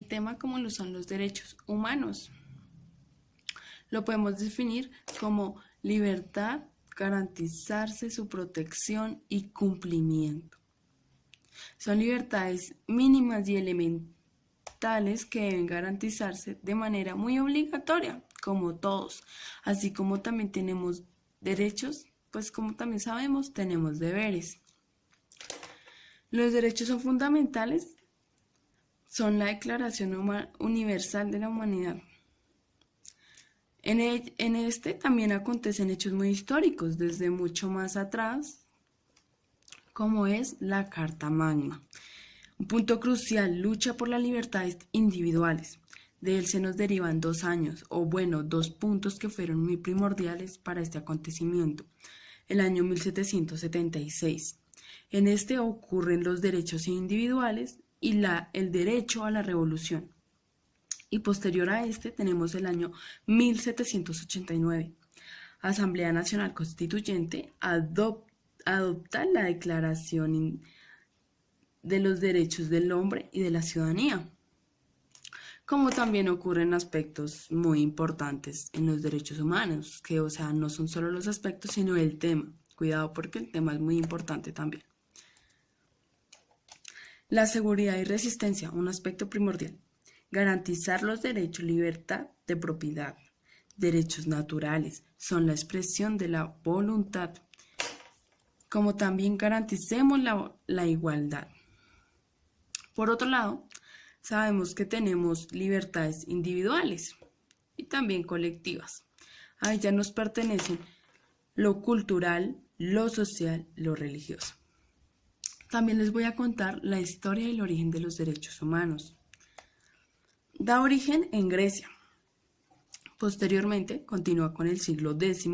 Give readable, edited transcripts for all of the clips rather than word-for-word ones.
tema como lo son los derechos humanos. Lo podemos definir como libertad, garantizarse su protección y cumplimiento. Son libertades mínimas y elementales que deben garantizarse de manera muy obligatoria, como todos, así como también tenemos derechos, pues como también sabemos, tenemos deberes. Los derechos son fundamentales, son la Declaración Universal de la Humanidad. En este también acontecen hechos muy históricos, desde mucho más atrás, como es la Carta Magna. Un punto crucial, lucha por las libertades individuales. De él se nos derivan dos puntos que fueron muy primordiales para este acontecimiento. El año 1776. En este ocurren los derechos individuales y el derecho a la revolución. Y posterior a este tenemos el año 1789. Asamblea Nacional Constituyente adopta la Declaración de los Derechos del Hombre y de la Ciudadanía. Como también ocurren aspectos muy importantes en los derechos humanos, que no son solo los aspectos, sino el tema. Cuidado porque el tema es muy importante también. La seguridad y resistencia, un aspecto primordial. Garantizar los derechos, libertad de propiedad, derechos naturales, son la expresión de la voluntad, como también garanticemos la igualdad. Por otro lado, sabemos que tenemos libertades individuales y también colectivas. A ellas nos pertenecen lo cultural, lo social, lo religioso. También les voy a contar la historia y el origen de los derechos humanos. Da origen en Grecia. Posteriormente continúa con el siglo X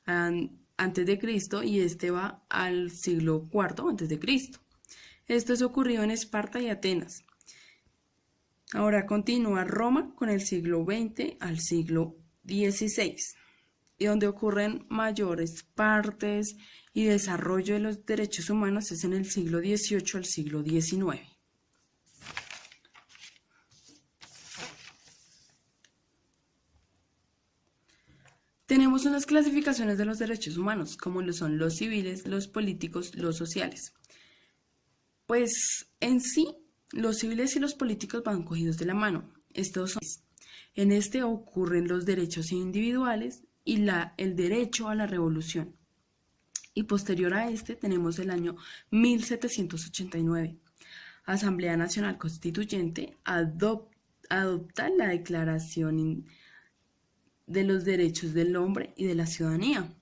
antes de Cristo y este va al siglo IV antes de Cristo. Esto se ocurrió en Esparta y Atenas. Ahora continúa Roma con el siglo XX al siglo XVI, y donde ocurren mayores partes y desarrollo de los derechos humanos es en el siglo XVIII al siglo XIX. Tenemos unas clasificaciones de los derechos humanos, como lo son los civiles, los políticos, los sociales. Pues en sí, los civiles y los políticos van cogidos de la mano. En este ocurren los derechos individuales y el derecho a la revolución. Y posterior a este tenemos el año 1789. Asamblea Nacional Constituyente adopta la Declaración de los Derechos del Hombre y de la Ciudadanía.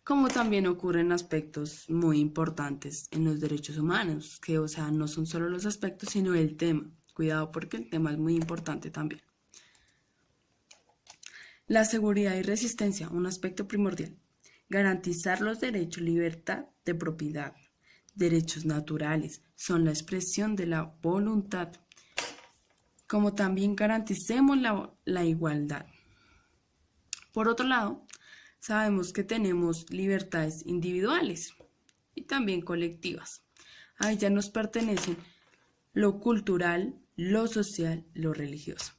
Como también ocurren aspectos muy importantes en los derechos humanos, que no son solo los aspectos, sino el tema. Cuidado porque el tema es muy importante también. La seguridad y resistencia, un aspecto primordial. Garantizar los derechos, libertad de propiedad, derechos naturales, son la expresión de la voluntad, como también garanticemos la igualdad. Por otro lado, sabemos que tenemos libertades individuales y también colectivas. A ellas nos pertenecen lo cultural, lo social, lo religioso.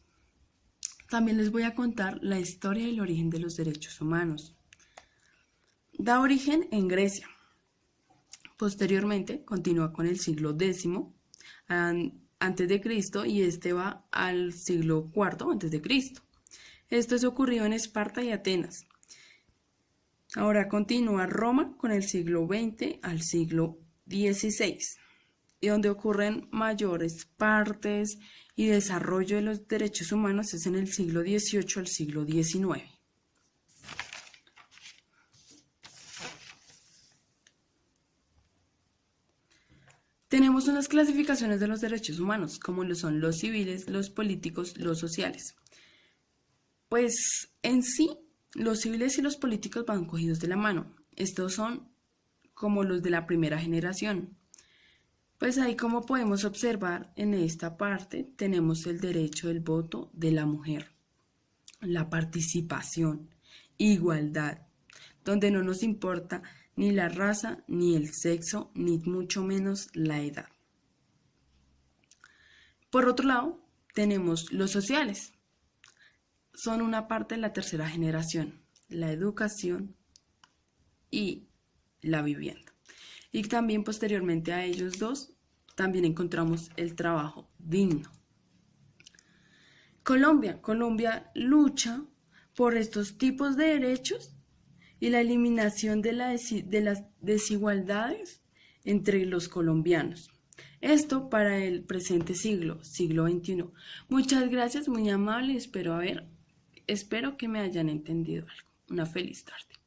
También les voy a contar la historia y el origen de los derechos humanos. Da origen en Grecia. Posteriormente continúa con el siglo X antes de Cristo y este va al siglo IV antes de Cristo. Esto se ocurrió en Esparta y Atenas. Ahora continúa Roma con el siglo XX al siglo XVI, y donde ocurren mayores partes y desarrollo de los derechos humanos es en el siglo XVIII al siglo XIX. Tenemos unas clasificaciones de los derechos humanos, como lo son los civiles, los políticos, los sociales. Pues en sí, los civiles y los políticos van cogidos de la mano. Estos son como los de la primera generación. Pues ahí, como podemos observar en esta parte, tenemos el derecho del voto de la mujer, la participación, igualdad, donde no nos importa ni la raza, ni el sexo, ni mucho menos la edad. Por otro lado, tenemos los sociales. Son una parte de la tercera generación, la educación y la vivienda. Y también posteriormente a ellos dos, también encontramos el trabajo digno. Colombia lucha por estos tipos de derechos y la eliminación de las desigualdades entre los colombianos. Esto para el presente siglo XXI. Muchas gracias, muy amable, espero que me hayan entendido algo. Una feliz tarde.